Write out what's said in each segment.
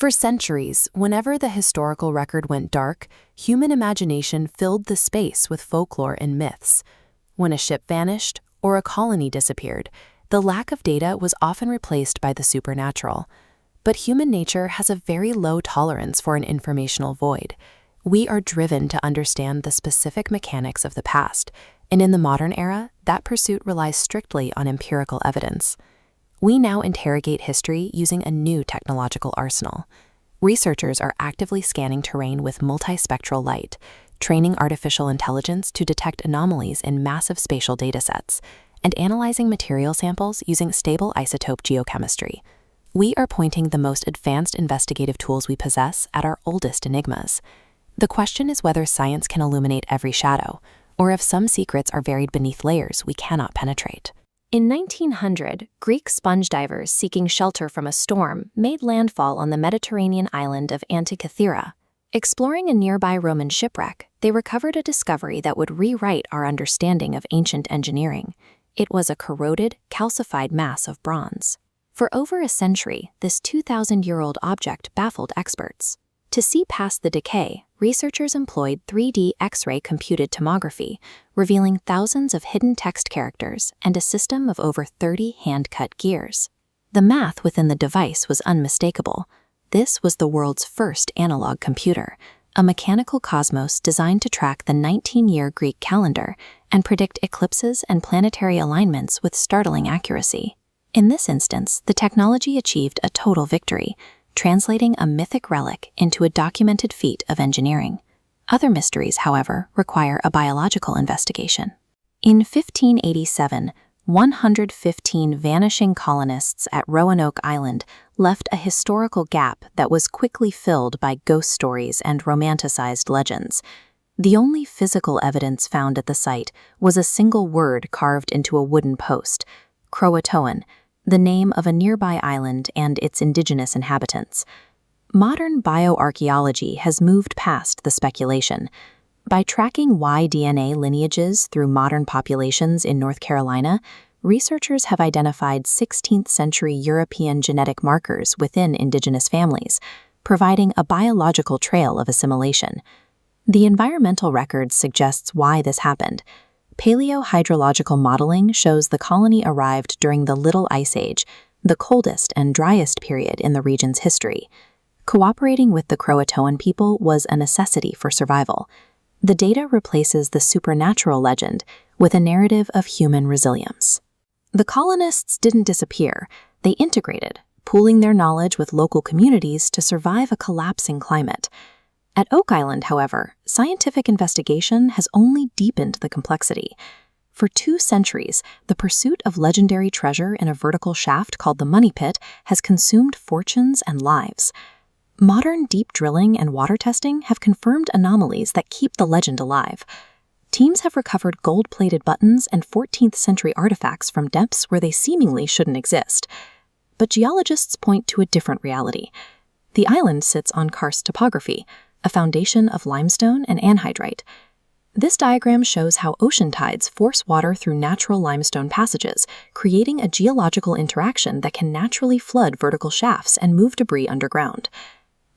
For centuries, whenever the historical record went dark, human imagination filled the space with folklore and myths. When a ship vanished or a colony disappeared, the lack of data was often replaced by the supernatural. But human nature has a very low tolerance for an informational void. We are driven to understand the specific mechanics of the past, and in the modern era, that pursuit relies strictly on empirical evidence. We now interrogate history using a new technological arsenal. Researchers are actively scanning terrain with multispectral light, training artificial intelligence to detect anomalies in massive spatial datasets, and analyzing material samples using stable isotope geochemistry. We are pointing the most advanced investigative tools we possess at our oldest enigmas. The question is whether science can illuminate every shadow, or if some secrets are buried beneath layers we cannot penetrate. In 1900, Greek sponge divers seeking shelter from a storm made landfall on the Mediterranean island of Antikythera. Exploring a nearby Roman shipwreck, they recovered a discovery that would rewrite our understanding of ancient engineering. It was a corroded, calcified mass of bronze. For over a century, this 2,000-year-old object baffled experts. To see past the decay, researchers employed 3D X-ray computed tomography, revealing thousands of hidden text characters and a system of over 30 hand-cut gears. The math within the device was unmistakable. This was the world's first analog computer, a mechanical cosmos designed to track the 19-year Greek calendar and predict eclipses and planetary alignments with startling accuracy. In this instance, the technology achieved a total victory, translating a mythic relic into a documented feat of engineering. Other mysteries, however, require a biological investigation. In 1587, 115 vanishing colonists at Roanoke Island left a historical gap that was quickly filled by ghost stories and romanticized legends. The only physical evidence found at the site was a single word carved into a wooden post, Croatoan, the name of a nearby island and its indigenous inhabitants. Modern bioarchaeology has moved past the speculation. By tracking Y-DNA lineages through modern populations in North Carolina, researchers have identified 16th-century European genetic markers within indigenous families, providing a biological trail of assimilation. The environmental record suggests why this happened. Paleohydrological modeling shows the colony arrived during the Little Ice Age, the coldest and driest period in the region's history. Cooperating with the Croatoan people was a necessity for survival. The data replaces the supernatural legend with a narrative of human resilience. The colonists didn't disappear, they integrated, pooling their knowledge with local communities to survive a collapsing climate. At Oak Island, however, scientific investigation has only deepened the complexity. For 2 centuries, the pursuit of legendary treasure in a vertical shaft called the Money Pit has consumed fortunes and lives. Modern deep drilling and water testing have confirmed anomalies that keep the legend alive. Teams have recovered gold-plated buttons and 14th-century artifacts from depths where they seemingly shouldn't exist. But geologists point to a different reality. The island sits on karst topography, a foundation of limestone and anhydrite. This diagram shows how ocean tides force water through natural limestone passages, creating a geological interaction that can naturally flood vertical shafts and move debris underground.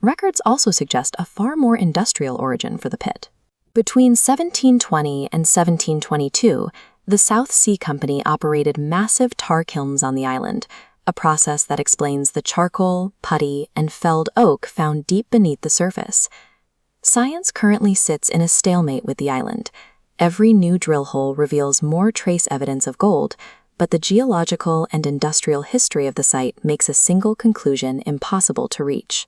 Records also suggest a far more industrial origin for the pit. Between 1720 and 1722, the South Sea Company operated massive tar kilns on the island, a process that explains the charcoal, putty, and felled oak found deep beneath the surface. Science currently sits in a stalemate with the island. Every new drill hole reveals more trace evidence of gold, but the geological and industrial history of the site makes a single conclusion impossible to reach.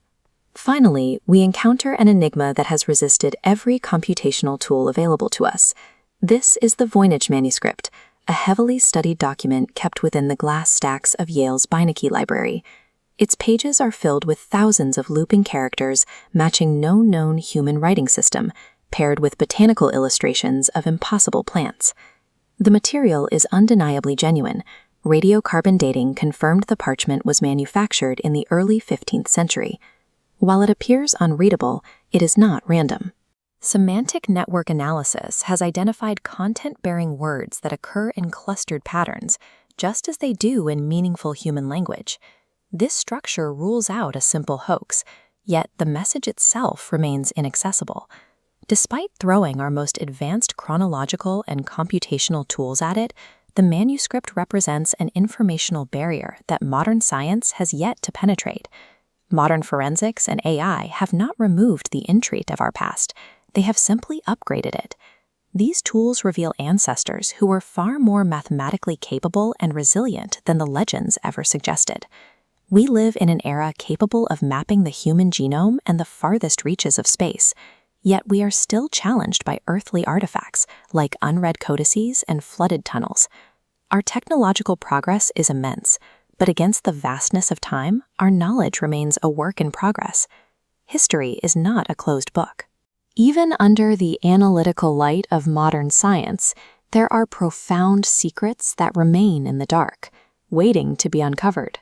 Finally, we encounter an enigma that has resisted every computational tool available to us. This is the Voynich Manuscript, a heavily studied document kept within the glass stacks of Yale's Beinecke Library. Its pages are filled with thousands of looping characters matching no known human writing system, paired with botanical illustrations of impossible plants. The material is undeniably genuine. Radiocarbon dating confirmed the parchment was manufactured in the early 15th century. While it appears unreadable, it is not random. Semantic network analysis has identified content-bearing words that occur in clustered patterns, just as they do in meaningful human language. This structure rules out a simple hoax. yet the message itself remains inaccessible. Despite throwing our most advanced chronological and computational tools at it, the manuscript represents an informational barrier that modern science has yet to penetrate. Modern forensics and AI have not removed the intrigue of our past, they have simply upgraded it. These tools reveal ancestors who were far more mathematically capable and resilient than the legends ever suggested. We live in an era capable of mapping the human genome and the farthest reaches of space, yet we are still challenged by earthly artifacts like unread codices and flooded tunnels. Our technological progress is immense, but against the vastness of time, our knowledge remains a work in progress. History is not a closed book. Even under the analytical light of modern science, there are profound secrets that remain in the dark, waiting to be uncovered.